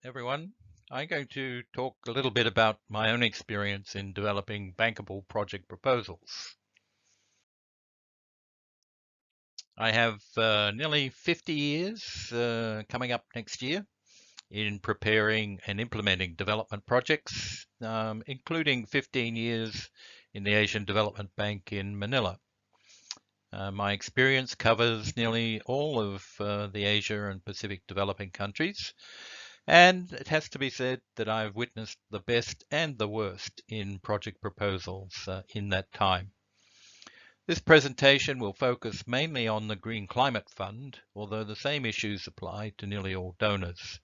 everyone. I'm going to talk a little bit about my own experience in developing bankable project proposals. I have nearly 50 years coming up next year in preparing and implementing development projects, including 15 years in the Asian Development Bank in Manila. My experience covers nearly all of the Asia and Pacific developing countries. And it has to be said that I've witnessed the best and the worst in project proposals in that time. This presentation will focus mainly on the Green Climate Fund, although the same issues apply to nearly all donors.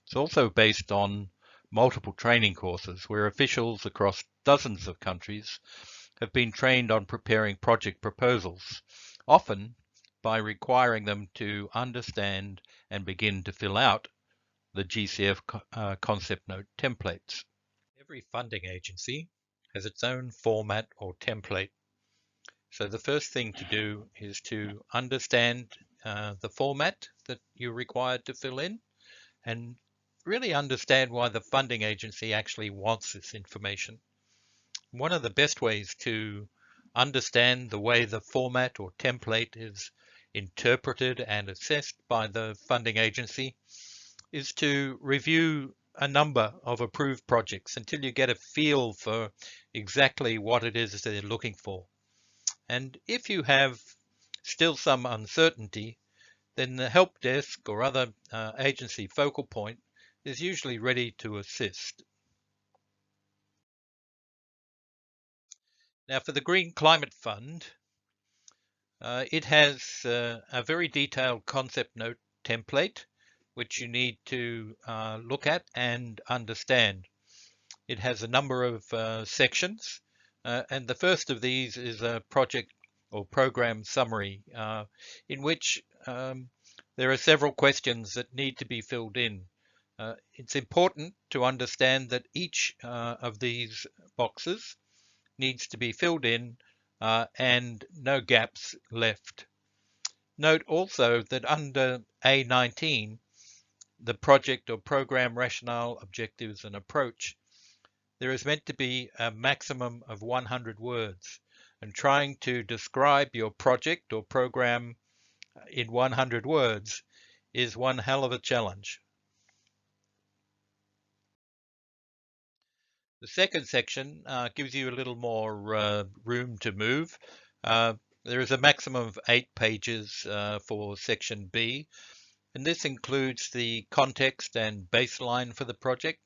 It's also based on multiple training courses where officials across dozens of countries have been trained on preparing project proposals, often by requiring them to understand and begin to fill out the GCF concept note templates. Every funding agency has its own format or template. So the first thing to do is to understand the format that you're required to fill in and really understand why the funding agency actually wants this information. One of the best ways to understand the way the format or template is interpreted and assessed by the funding agency is to review a number of approved projects until you get a feel for exactly what it is they're looking for. And if you have still some uncertainty, then the help desk or other agency focal point is usually ready to assist. Now for the Green Climate Fund, it has a very detailed concept note template which you need to look at and understand. It has a number of sections, and the first of these is a project or program summary, in which there are several questions that need to be filled in. It's important to understand that each of these boxes needs to be filled in and no gaps left. Note also that under A19, the project or program rationale, objectives and approach, there is meant to be a maximum of 100 words, and trying to describe your project or program in 100 words is one hell of a challenge. The second section gives you a little more room to move. There is a maximum of 8 pages for section B, and this includes the context and baseline for the project,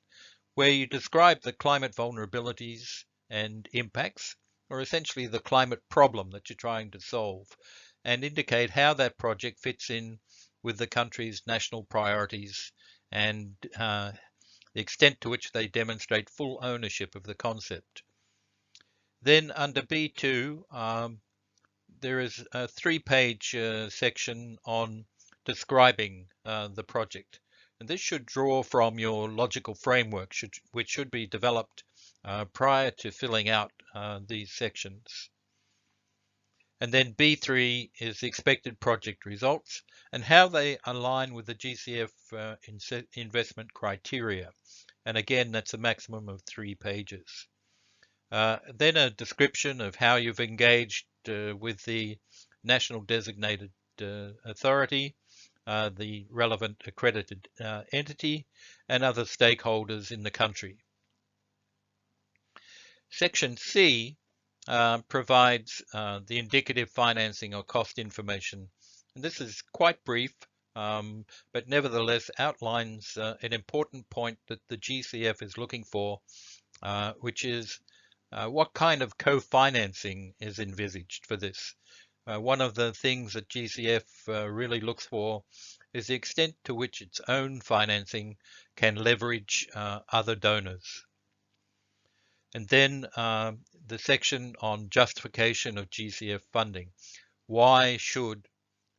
where you describe the climate vulnerabilities and impacts, or essentially the climate problem that you're trying to solve, and indicate how that project fits in with the country's national priorities and the extent to which they demonstrate full ownership of the concept. Then under B2, there is a 3-page section on describing the project. And this should draw from your logical framework, which should be developed prior to filling out these sections. And then B3 is the expected project results and how they align with the GCF investment criteria. And again, that's a maximum of 3 pages. Then a description of how you've engaged with the national designated authority, the relevant accredited entity, and other stakeholders in the country. Section C provides the indicative financing or cost information. And this is quite brief, but nevertheless outlines an important point that the GCF is looking for, which is what kind of co-financing is envisaged for this. One of the things that GCF really looks for is the extent to which its own financing can leverage other donors. And then the section on justification of GCF funding. Why should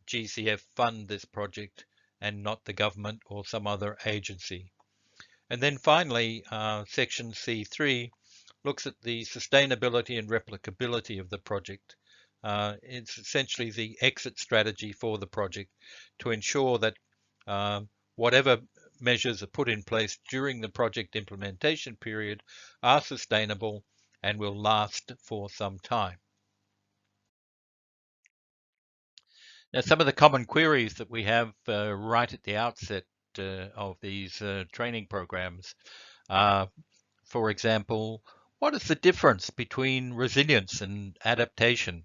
GCF fund this project and not the government or some other agency? And then finally, section C3 looks at the sustainability and replicability of the project. It's essentially the exit strategy for the project to ensure that whatever measures are put in place during the project implementation period are sustainable and will last for some time. Now, some of the common queries that we have right at the outset of these training programs are, for example, what is the difference between resilience and adaptation?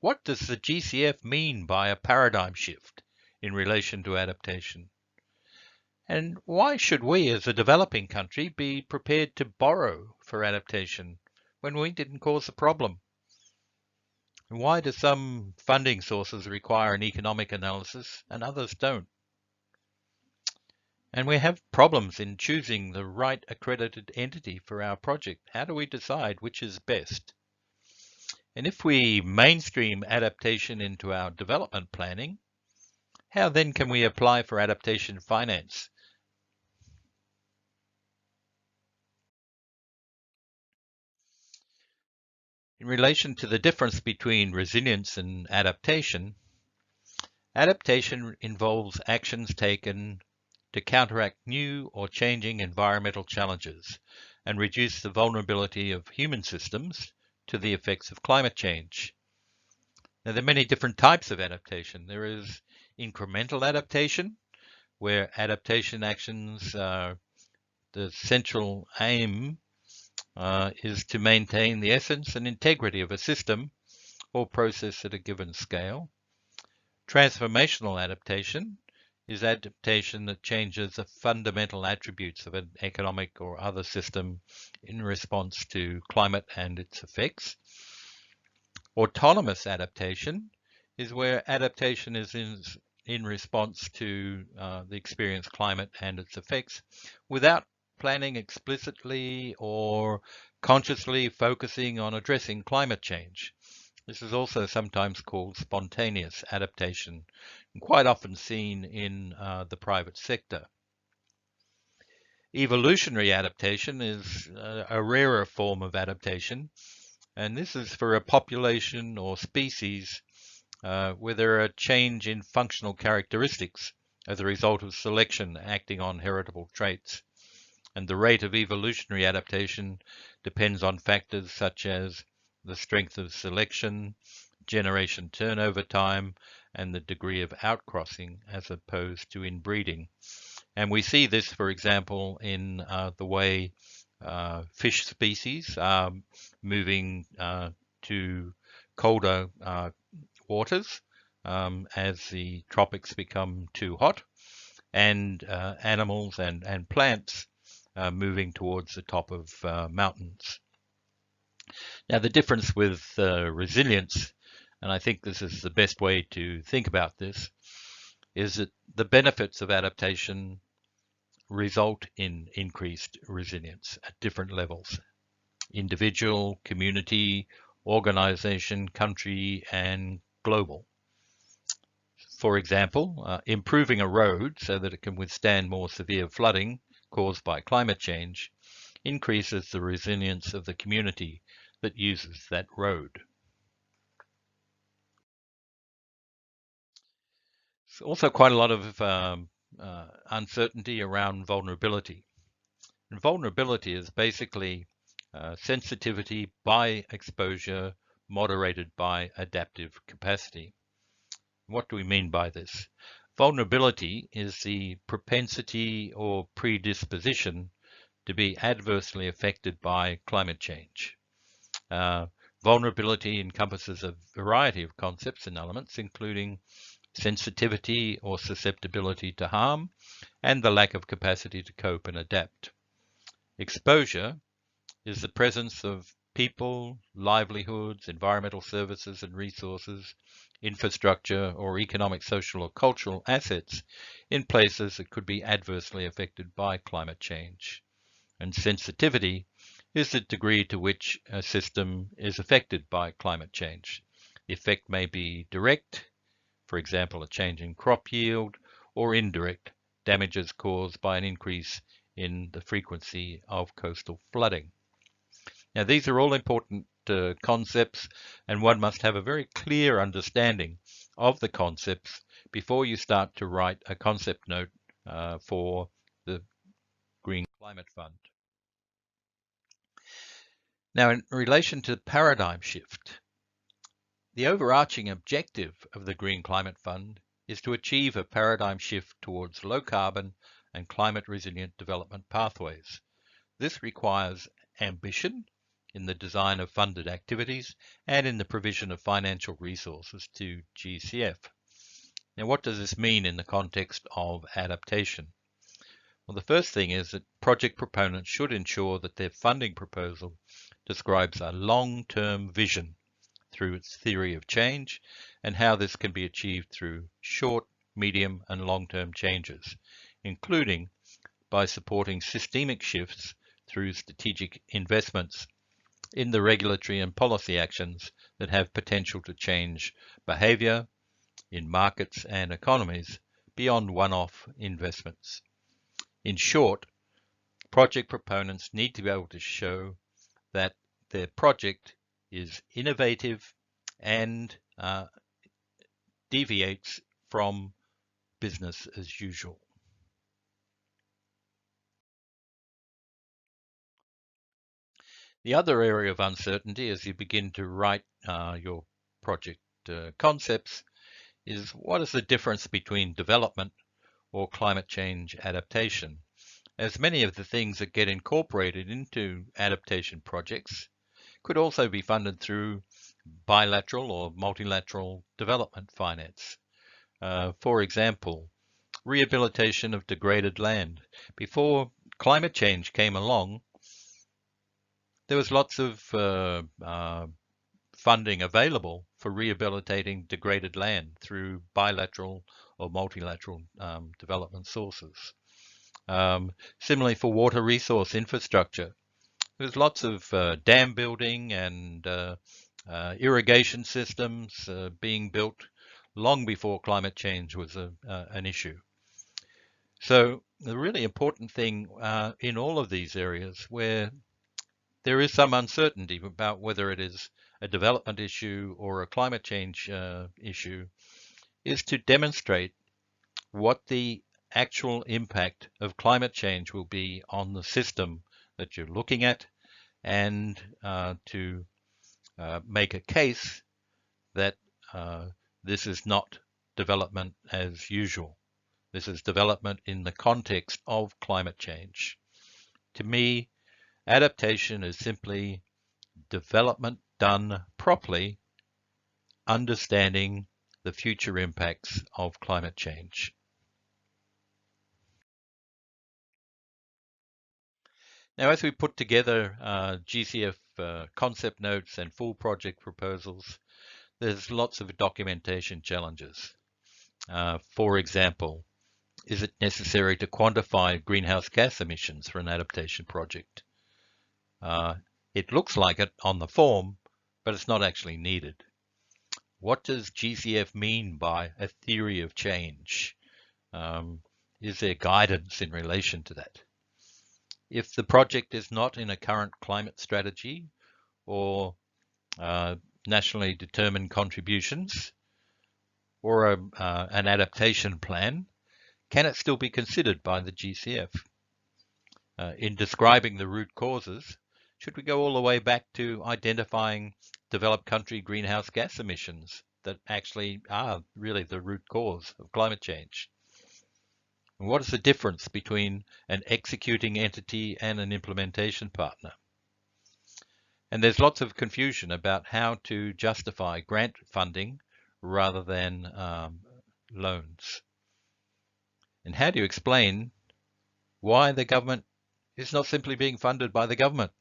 What does the GCF mean by a paradigm shift in relation to adaptation? And why should we as a developing country be prepared to borrow for adaptation when we didn't cause the problem? And why do some funding sources require an economic analysis and others don't? And we have problems in choosing the right accredited entity for our project. How do we decide which is best? And if we mainstream adaptation into our development planning, how then can we apply for adaptation finance? In relation to the difference between resilience and adaptation, adaptation involves actions taken to counteract new or changing environmental challenges and reduce the vulnerability of human systems to the effects of climate change. Now, there are many different types of adaptation. There is incremental adaptation, where adaptation actions, the central aim is to maintain the essence and integrity of a system or process at a given scale. Transformational adaptation is adaptation that changes the fundamental attributes of an economic or other system in response to climate and its effects. Autonomous adaptation is where adaptation is in response to the experienced climate and its effects without planning explicitly or consciously focusing on addressing climate change. This is also sometimes called spontaneous adaptation, and quite often seen in the private sector. Evolutionary adaptation is a rarer form of adaptation, and this is for a population or species where there are a change in functional characteristics as a result of selection acting on heritable traits. And the rate of evolutionary adaptation depends on factors such as the strength of selection, generation turnover time, and the degree of outcrossing as opposed to inbreeding. And we see this, for example, in the way fish species are moving to colder waters as the tropics become too hot, and animals and plants moving towards the top of mountains. Now, the difference with resilience, and I think this is the best way to think about this, is that the benefits of adaptation result in increased resilience at different levels: individual, community, organization, country, and global. For example, improving a road so that it can withstand more severe flooding caused by climate change increases the resilience of the community that uses that road. There's also quite a lot of uncertainty around vulnerability. And vulnerability is basically sensitivity by exposure moderated by adaptive capacity. What do we mean by this? Vulnerability is the propensity or predisposition to be adversely affected by climate change. Vulnerability encompasses a variety of concepts and elements, including sensitivity or susceptibility to harm, and the lack of capacity to cope and adapt. Exposure is the presence of people, livelihoods, environmental services and resources, infrastructure, or economic, social, or cultural assets in places that could be adversely affected by climate change. And sensitivity is the degree to which a system is affected by climate change. The effect may be direct, for example, a change in crop yield, or indirect, damages caused by an increase in the frequency of coastal flooding. Now, these are all important concepts, and one must have a very clear understanding of the concepts before you start to write a concept note for the Green Climate Fund. Now, in relation to paradigm shift, the overarching objective of the Green Climate Fund is to achieve a paradigm shift towards low carbon and climate resilient development pathways. This requires ambition in the design of funded activities and in the provision of financial resources to GCF. Now, what does this mean in the context of adaptation? Well, the first thing is that project proponents should ensure that their funding proposal describes a long-term vision through its theory of change and how this can be achieved through short, medium, and long-term changes, including by supporting systemic shifts through strategic investments in the regulatory and policy actions that have potential to change behavior in markets and economies beyond one-off investments. In short, project proponents need to be able to show that their project is innovative and deviates from business as usual. The other area of uncertainty as you begin to write your project concepts is what is the difference between development or climate change adaptation, as many of the things that get incorporated into adaptation projects could also be funded through bilateral or multilateral development finance. For example, rehabilitation of degraded land. Before climate change came along, there was lots of funding available for rehabilitating degraded land through bilateral or multilateral development sources. Similarly, for water resource infrastructure, there's lots of dam building and irrigation systems being built long before climate change was an issue. So the really important thing in all of these areas where there is some uncertainty about whether it is a development issue or a climate change issue is to demonstrate what the actual impact of climate change will be on the system that you're looking at, and to make a case that this is not development as usual. This is development in the context of climate change. To me, adaptation is simply development done properly, understanding the future impacts of climate change. Now, as we put together GCF concept notes and full project proposals, there's lots of documentation challenges. For example, is it necessary to quantify greenhouse gas emissions for an adaptation project? It looks like it on the form, but it's not actually needed. What does GCF mean by a theory of change? Is there guidance in relation to that? If the project is not in a current climate strategy or nationally determined contributions or an adaptation plan, can it still be considered by the GCF? In describing the root causes, should we go all the way back to identifying developed country greenhouse gas emissions that actually are really the root cause of climate change? And what is the difference between an executing entity and an implementation partner? And there's lots of confusion about how to justify grant funding rather than loans. And how do you explain why the government is not simply being funded by the government?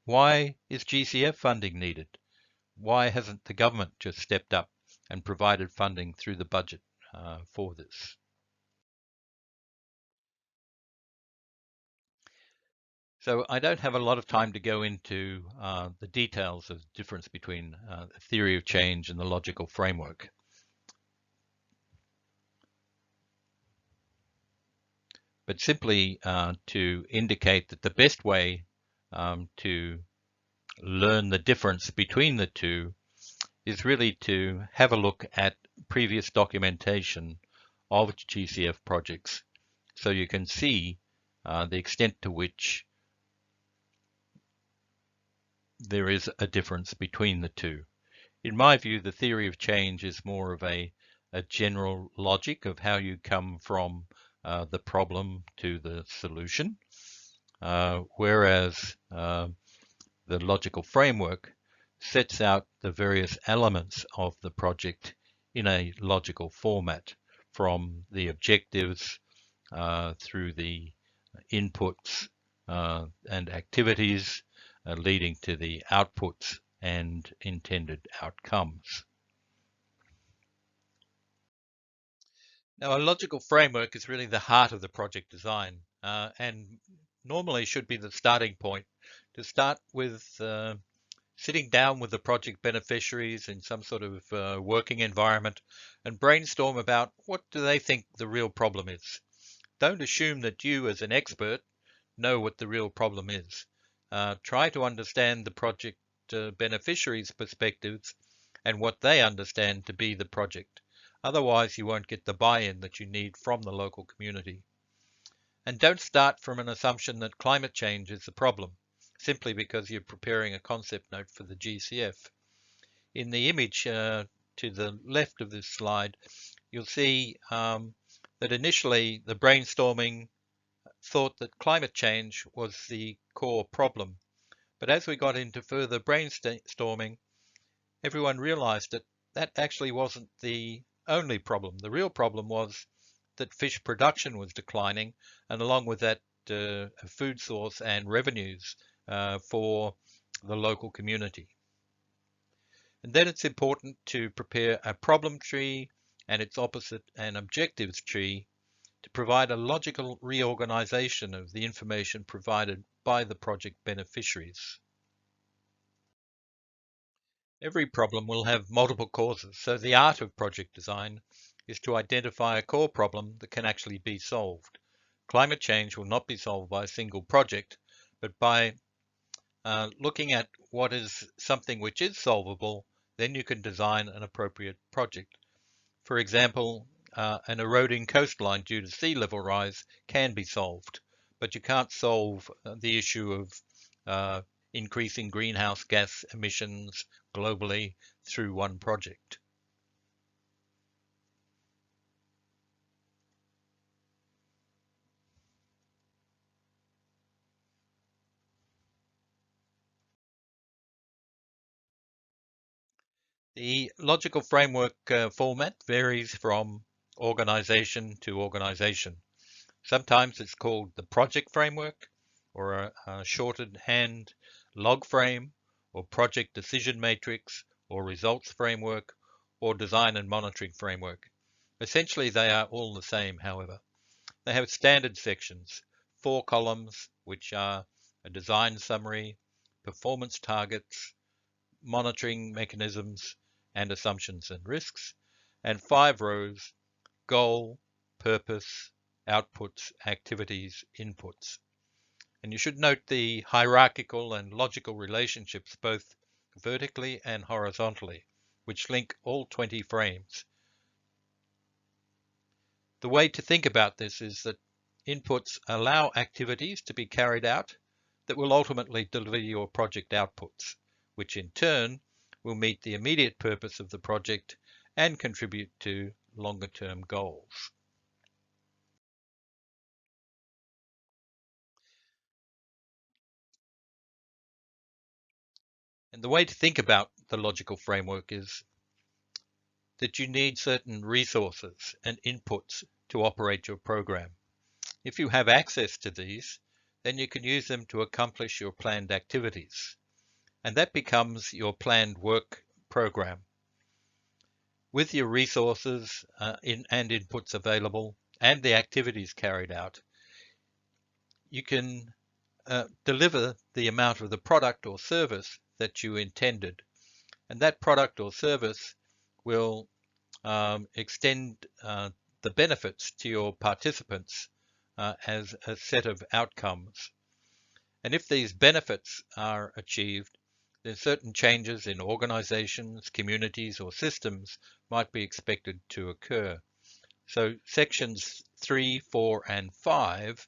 Why is GCF funding needed? Why hasn't the government just stepped up and provided funding through the budget for this? So I don't have a lot of time to go into the details of the difference between the theory of change and the logical framework. But simply to indicate that the best way to learn the difference between the two is really to have a look at previous documentation of GCF projects, so you can see the extent to which there is a difference between the two. In my view, the theory of change is more of a general logic of how you come from the problem to the solution, whereas the logical framework sets out the various elements of the project in a logical format, from the objectives through the inputs and activities leading to the outputs and intended outcomes. Now, a logical framework is really the heart of the project design, and normally should be the starting point to start with sitting down with the project beneficiaries in some sort of working environment and brainstorm about what do they think the real problem is. Don't assume that you as an expert know what the real problem is. Try to understand the project beneficiaries' perspectives and what they understand to be the project. Otherwise, you won't get the buy-in that you need from the local community. And don't start from an assumption that climate change is the problem, simply because you're preparing a concept note for the GCF. In the image to the left of this slide, you'll see that initially the brainstorming thought that climate change was the core problem. But as we got into further brainstorming, everyone realized that that actually wasn't the only problem. The real problem was that fish production was declining, and along with that, food source and revenues for the local community. And then it's important to prepare a problem tree and its opposite an objectives tree to provide a logical reorganization of the information provided by the project beneficiaries. Every problem will have multiple causes, so the art of project design is to identify a core problem that can actually be solved. Climate change will not be solved by a single project, but by looking at what is something which is solvable, then you can design an appropriate project. For example, an eroding coastline due to sea level rise can be solved, but you can't solve the issue of increasing greenhouse gas emissions globally through one project. The logical framework format varies from organization to organization. Sometimes it's called the project framework, or a shorthand log frame, or project decision matrix, or results framework, or design and monitoring framework. Essentially, they are all the same, however. They have standard sections, 4 columns, which are a design summary, performance targets, monitoring mechanisms, and assumptions and risks, and 5 rows, goal, purpose, outputs, activities, inputs. And you should note the hierarchical and logical relationships both vertically and horizontally, which link all 20 frames. The way to think about this is that inputs allow activities to be carried out that will ultimately deliver your project outputs, which in turn will meet the immediate purpose of the project and contribute to longer-term goals. And the way to think about the logical framework is that you need certain resources and inputs to operate your program. If you have access to these, then you can use them to accomplish your planned activities. And that becomes your planned work program. With your resources and inputs available and the activities carried out, you can deliver the amount of the product or service that you intended. And that product or service will extend the benefits to your participants as a set of outcomes. And if these benefits are achieved, then certain changes in organizations, communities, or systems might be expected to occur. So sections 3, 4, and 5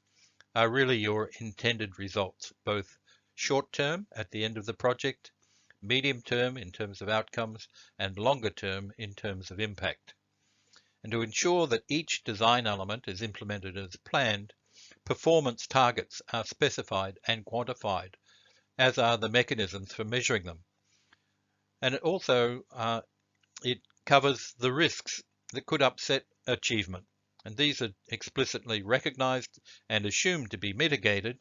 are really your intended results, both short term at the end of the project, medium term in terms of outcomes, and longer term in terms of impact. And to ensure that each design element is implemented as planned, performance targets are specified and quantified, as are the mechanisms for measuring them. And it also it covers the risks that could upset achievement. And these are explicitly recognized and assumed to be mitigated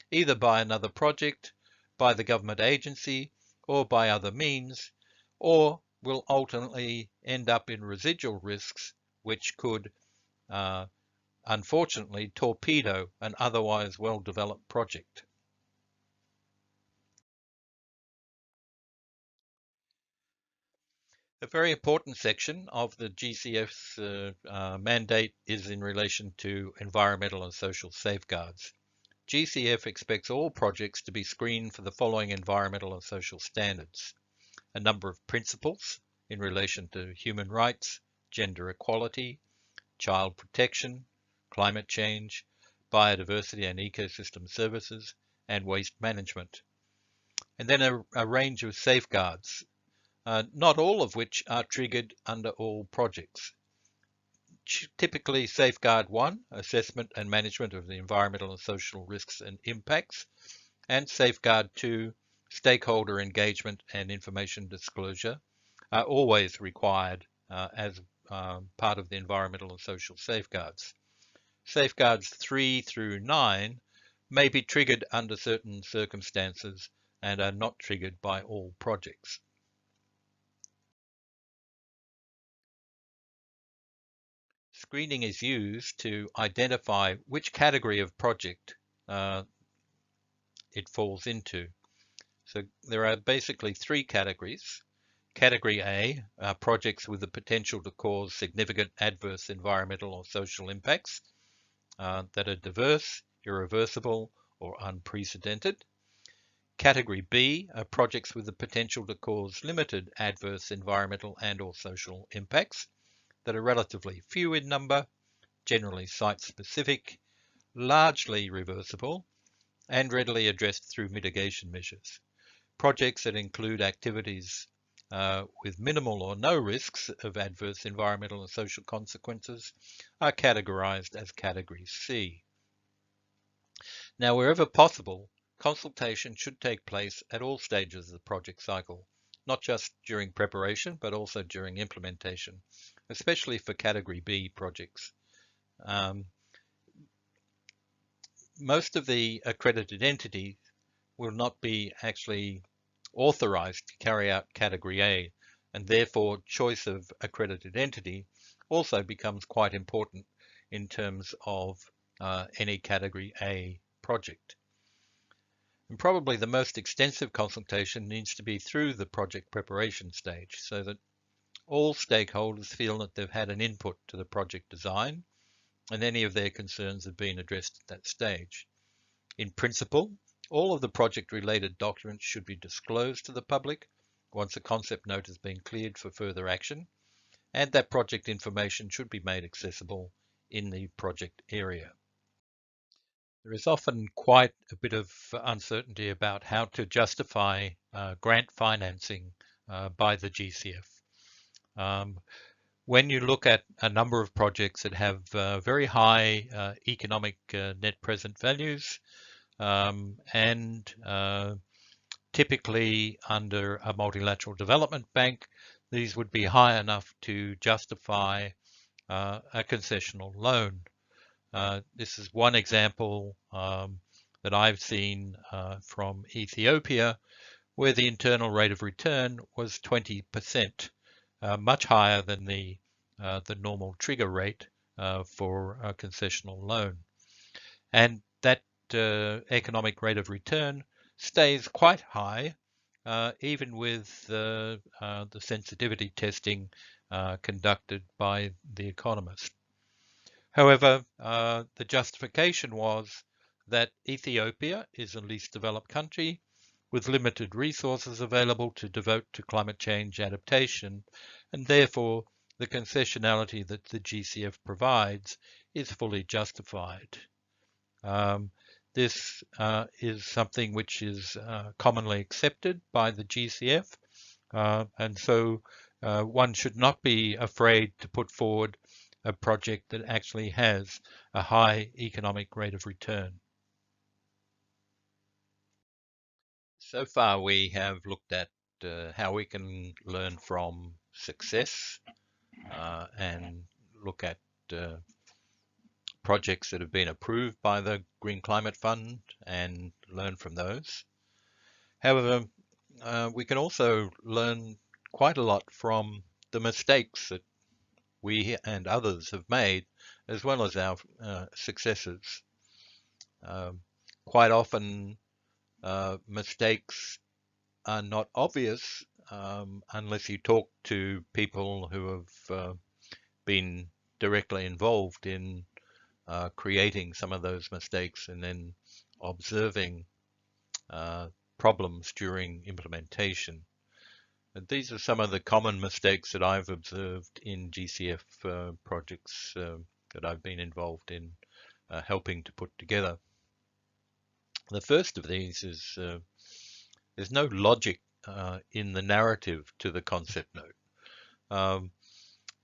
either by another project, by the government agency, or by other means, or will ultimately end up in residual risks which could unfortunately torpedo an otherwise well-developed project. A very important section of the GCF's mandate is in relation to environmental and social safeguards. GCF expects all projects to be screened for the following environmental and social standards: a number of principles in relation to human rights, gender equality, child protection, climate change, biodiversity and ecosystem services, and waste management. And then a range of safeguards, not all of which are triggered under all projects. Typically, Safeguard 1, assessment and management of the environmental and social risks and impacts, and Safeguard 2, stakeholder engagement and information disclosure, are always required as part of the environmental and social safeguards. Safeguards 3 through 9 may be triggered under certain circumstances and are not triggered by all projects. Screening is used to identify which category of project it falls into. So there are basically three categories. Category A are projects with the potential to cause significant adverse environmental or social impacts that are diverse, irreversible, or unprecedented. Category B are projects with the potential to cause limited adverse environmental and or social impacts that are relatively few in number, generally site-specific, largely reversible, and readily addressed through mitigation measures. Projects that include activities with minimal or no risks of adverse environmental and social consequences are categorized as Category C. Now, wherever possible, consultation should take place at all stages of the project cycle, not just during preparation, but also during implementation, especially for Category B projects. Most of the accredited entities will not be actually authorized to carry out Category A, and therefore choice of accredited entity also becomes quite important in terms of any Category A project. And probably the most extensive consultation needs to be through the project preparation stage, so that all stakeholders feel that they've had an input to the project design and any of their concerns have been addressed at that stage. In principle, all of the project-related documents should be disclosed to the public once a concept note has been cleared for further action, and that project information should be made accessible in the project area. There is often quite a bit of uncertainty about how to justify grant financing by the GCF. When you look at a number of projects that have very high economic net present values, and typically under a multilateral development bank, these would be high enough to justify a concessional loan. This is one example that I've seen from Ethiopia, where the internal rate of return was 20%, much higher than the normal trigger rate for a concessional loan. And that economic rate of return stays quite high, even with the sensitivity testing conducted by the economist. However, the justification was that Ethiopia is a least developed country with limited resources available to devote to climate change adaptation, and therefore the concessionality that the GCF provides is fully justified. This is something which is commonly accepted by the GCF, and so one should not be afraid to put forward a project that actually has a high economic rate of return. So far, we have looked at how we can learn from success and look at projects that have been approved by the Green Climate Fund and learn from those. However, we can also learn quite a lot from the mistakes that we and others have made, as well as our successes. Quite often, mistakes are not obvious unless you talk to people who have been directly involved in creating some of those mistakes and then observing problems during implementation. And these are some of the common mistakes that I've observed in GCF projects that I've been involved in helping to put together. The first of these is there's no logic in the narrative to the concept note.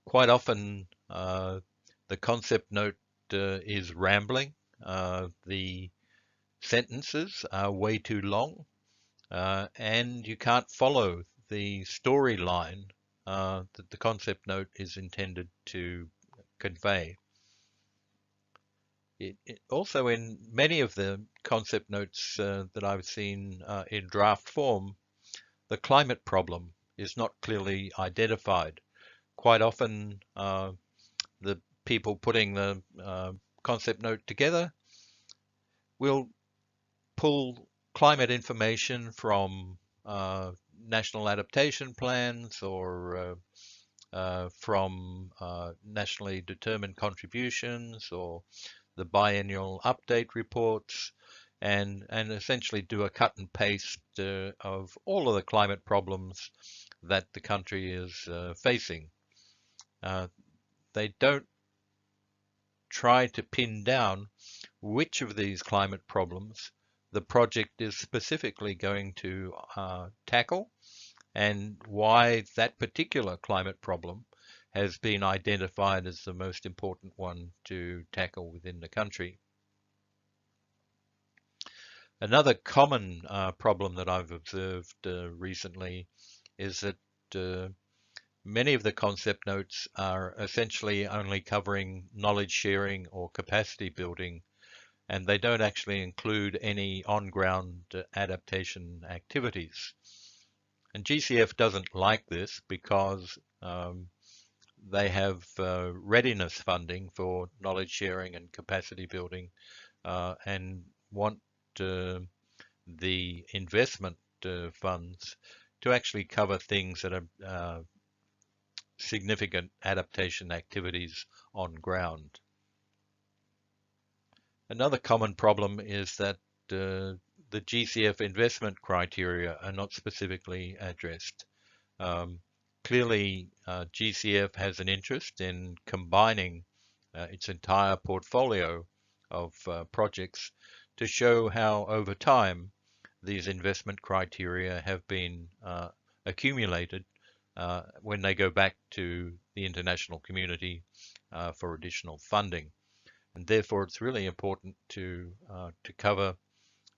Quite often the concept note is rambling. The sentences are way too long, and you can't follow the storyline that the concept note is intended to convey. Also, in many of the concept notes that I've seen in draft form, the climate problem is not clearly identified. Quite often, the people putting the concept note together will pull climate information from national adaptation plans or from nationally determined contributions or the biennial update reports, and essentially do a cut and paste of all of the climate problems that the country is facing. They don't try to pin down which of these climate problems the project is specifically going to tackle and why that particular climate problem has been identified as the most important one to tackle within the country. Another common problem that I've observed recently is that many of the concept notes are essentially only covering knowledge sharing or capacity building, and they don't actually include any on-ground adaptation activities. And GCF doesn't like this because they have readiness funding for knowledge sharing and capacity building and want the investment funds to actually cover things that are significant adaptation activities on ground. Another common problem is that the GCF investment criteria are not specifically addressed. Clearly, GCF has an interest in combining its entire portfolio of projects to show how over time these investment criteria have been accumulated when they go back to the international community for additional funding. And therefore, it's really important to cover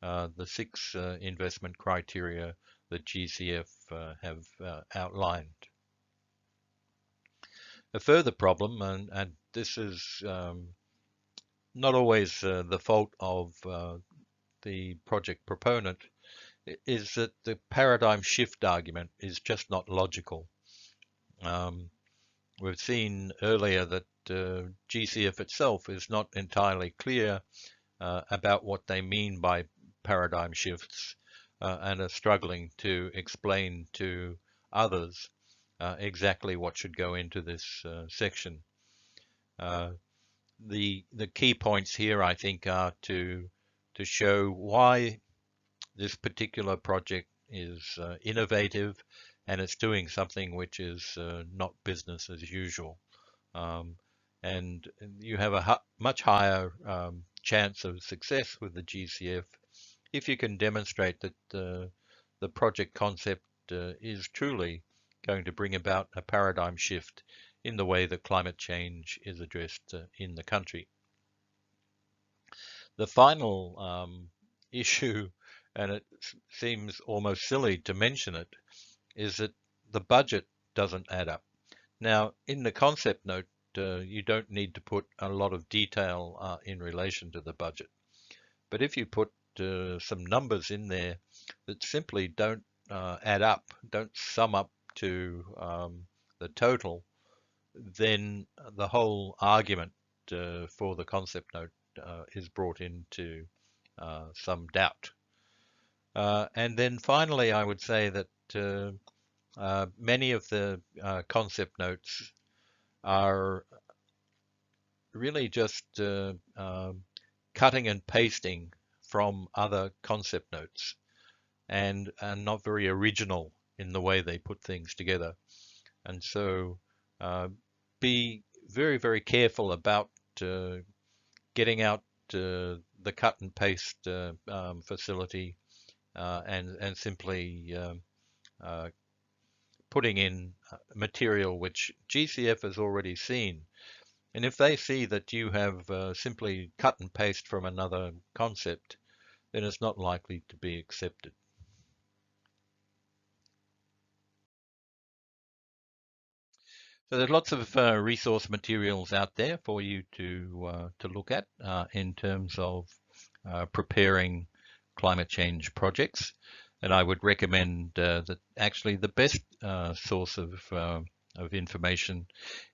the 6 investment criteria that GCF have outlined. A further problem, and this is not always the fault of the project proponent, is that the paradigm shift argument is just not logical. We've seen earlier that GCF itself is not entirely clear about what they mean by paradigm shifts and are struggling to explain to others exactly what should go into this section. The key points here, I think, are to show why this particular project is innovative and it's doing something which is not business as usual. Um, and you have a much higher chance of success with the GCF if you can demonstrate that the project concept is truly going to bring about a paradigm shift in the way that climate change is addressed in the country. The final issue, and it seems almost silly to mention it, is that the budget doesn't add up. Now, in the concept note, you don't need to put a lot of detail in relation to the budget. But if you put some numbers in there that simply don't add up, don't sum up to the total, then the whole argument for the concept note is brought into some doubt. And then finally, I would say that many of the concept notes are really just cutting and pasting from other concept notes and not very original in the way they put things together. And so be very, very careful about getting out the cut and paste facility and simply putting in material which GCF has already seen. And if they see that you have simply cut and paste from another concept, then it's not likely to be accepted. So there's lots of resource materials out there for you to look at in terms of preparing climate change projects. And I would recommend that actually the best source of information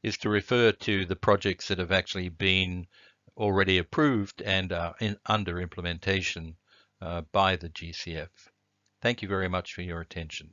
is to refer to the projects that have actually been already approved and are under implementation by the GCF. Thank you very much for your attention.